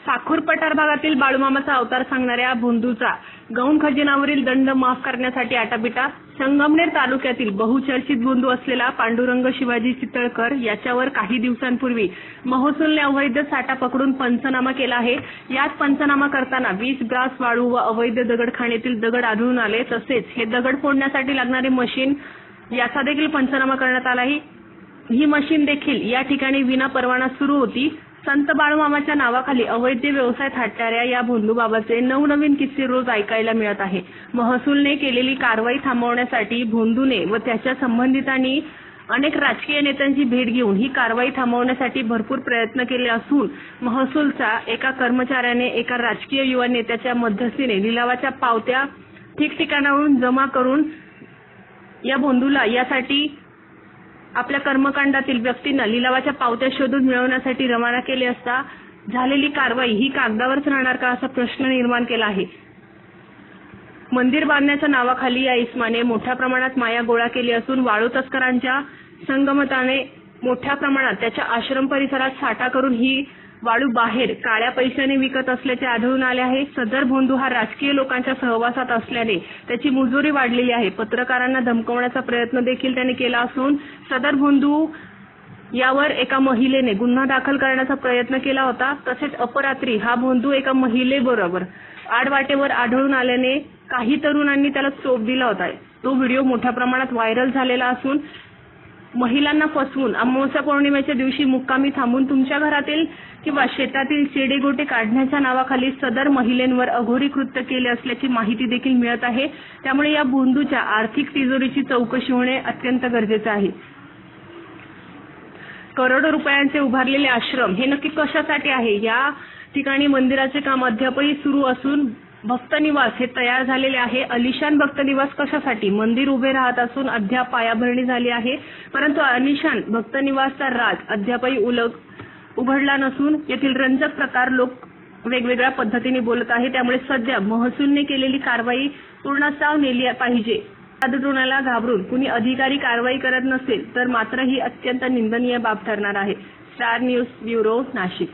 साखूर पठार भागातील बाळूमामाचा अवतार सांगणाऱ्या भोंदूचा गौण खजिनावरील दंड माफ करण्यासाठी आटापिटा. संगमनेर तालुक्यातील बहुचर्चित भोंदू असलेला पांडुरंग शिवाजी चितळकर याच्यावर काही दिवसांपूर्वी महसूलने अवैध साठा पकडून पंचनामा केला आहे. यात पंचनामा करताना 20 ब्रास वाळू व अवैध दगडखाणीतील दगड आढळून आले. तसेच हे दगड फोडण्यासाठी लागणारे मशीन याचा देखील पंचनामा करण्यात आला आहे. ही मशीन देखील या ठिकाणी विना परवाना सुरू होती. संत बाळूमामाच्या नावाखाली अवैध व्यवसाय थाटणाऱ्या या भोंदूबाबाचे नवनवीन किस्से रोज ऐकायला मिळत आहे. महसूलने केलेली कारवाई थांबवण्यासाठी भोंदूने व त्याच्या संबंधितांनी अनेक राजकीय नेत्यांची भेट घेऊन ही कारवाई थांबवण्यासाठी भरपूर प्रयत्न केले असून महसूलच्या एका कर्मचाऱ्याने एका राजकीय युवा नेत्याच्या मध्यस्थीने लिलावाच्या पावत्या ठिकठिकाणाहून जमा करून या भोंदूला यासाठी आपल्या कर्मकांडातील व्यक्तींना लिलावाच्या पावत्या शोधून मिळवण्यासाठी रवाना केले असता झालेली कारवाई ही कागदावरच राहणार का असा प्रश्न निर्माण केला आहे. मंदिर बांधण्याच्या नावाखाली या इस्माने मोठ्या प्रमाणात माया गोळा केली असून वाळू तस्करांच्या संगमताने मोठ्या प्रमाणात त्याच्या आश्रम परिसरात साठा करून ही वाळू बाहेर काळ्या पैशाने विकत असल्याचे आढळून आले आहे. सदर भोंदू हा राजकीय लोकांच्या सहवासात असल्याने त्याची मुजोरी वाढलेली आहे. पत्रकारांना धमकवण्याचा प्रयत्न देखील त्याने केला असून सदर भोंदू यावर एका महिलेने गुन्हा दाखल करण्याचा प्रयत्न केला होता. तसेच अपरात्री हा भोंदू एका महिलेबरोबर आडवाटेवर आढळून आल्याने काही तरुणांनी त्याला चोप दिला होता. तो व्हिडिओ मोठ्या प्रमाणात व्हायरल झालेला असून महिलांना फसवून अमावस्या पौर्णिमेच्या दिवशी मुक्कामी थांबून तुमच्या घरातील किंवा शेतातील चेडेगोटे काढण्याच्या नावाखाली सदर महिलांवर अघोरी कृत्य केले असल्याची माहिती देखील मिळत आहे. त्यामुळे या भोंदूच्या आर्थिक तिजोरीची चौकशी होणे अत्यंत गरजेचे आहे. करोडो रुपयांचे उभारलेले आश्रम हे नक्की कशासाठी आहे? या ठिकाणी मंदिराचे काम अद्यापही सुरू असून भक्तनिवास हे तयार झालेले आहे. अलिशान भक्तनिवास कशासाठी? मंदिर उभे राहत असून अद्याप पायाभरणी झाली आहे, परंतु अलिशान भक्तनिवासचा राज अद्यापही उघडला नसून येथील रंजक प्रकार लोक वेगवेगळ्या पद्धतीने बोलत आहे. त्यामुळे सध्या महसूलने केलेली कारवाई पूर्णत्वास नेली पाहिजे. आदळण्याला घाबरून कुणी अधिकारी कारवाई करत नसेल तर मात्र ही अत्यंत निंदनीय बाब ठरणार आहे. Star news bureau, Nashik.